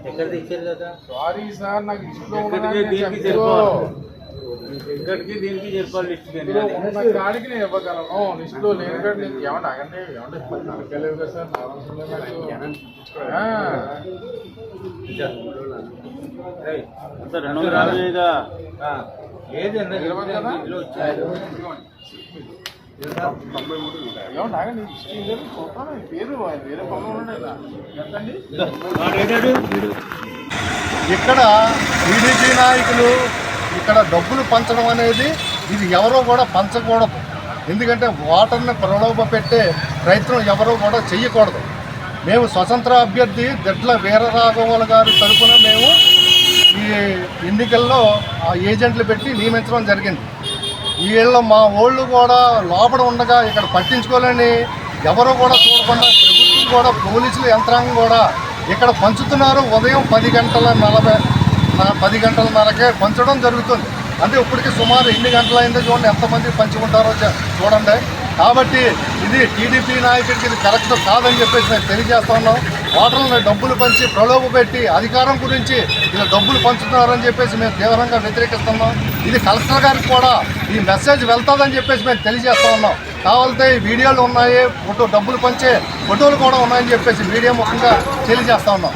ఎక్కడ తెచ్చారు కదా. సారీ సార్, నాకు లిస్టులో ఎక్కడికి దీనికి చెప్పాలి లిస్ట్ కాడికి నేను ఇవ్వగలను. లిస్టులో లేని కాడ నేను ఏమన్నా అగండి ఏమంటే నడకలేవు కదా సార్, ఏది ఏమన్నా ఆగండి, చూస్తాను పేరు వేరే పనులు ఉన్నాయి కదా. ఎంతండి ఇక్కడ టీడీపీ నాయకులు ఇక్కడ డబ్బులు పంచడం అనేది ఇది ఎవరో కూడా పంచకూడదు. ఎందుకంటే ఓటర్ని ప్రలోభ పెట్టే ప్రయత్నం ఎవరో కూడా చెయ్యకూడదు. మేము స్వతంత్ర అభ్యర్థి దెడ్ల వీరరాఘవులు గారి తరఫున మేము ఈ ఎన్నికల్లో ఏజెంట్లు పెట్టి నియమించడం జరిగింది. వీళ్ళు మా ఓళ్ళు కూడా లోపల ఉండగా ఇక్కడ పట్టించుకోలేని ఎవరో కూడా చూడకుండా ప్రభుత్వం కూడా పోలీసులు యంత్రాంగం కూడా ఇక్కడ పంచుతున్నారు. ఉదయం 10 గంటలన్నరకే పంచడం జరుగుతుంది. అంటే ఇప్పటికి సుమారు ఎన్ని గంటలైందో చూడండి, ఎంతమంది పంచుకుంటారో చూడండి. కాబట్టి ఇది టీడీపీ నాయకుడికి ఇది కరెక్ట్ కాదని చెప్పేసి మేము తెలియజేస్తా ఉన్నాం. ఓటర్లను డబ్బులు పంచి ప్రలోభ పెట్టి అధికారం గురించి ఇలా డబ్బులు పంచుతున్నారని చెప్పేసి మేము తీవ్రంగా వ్యతిరేకిస్తున్నాం. ఇది కలెక్టర్ గారికి కూడా ఈ మెసేజ్ వెళ్తుందని చెప్పేసి మేము తెలియజేస్తా ఉన్నాం. కావాలంటే ఈ వీడియోలు ఉన్నాయి, డబ్బులు పంచే ఫోటోలు కూడా ఉన్నాయని చెప్పేసి మీడియా ముఖంగా తెలియజేస్తా ఉన్నాం.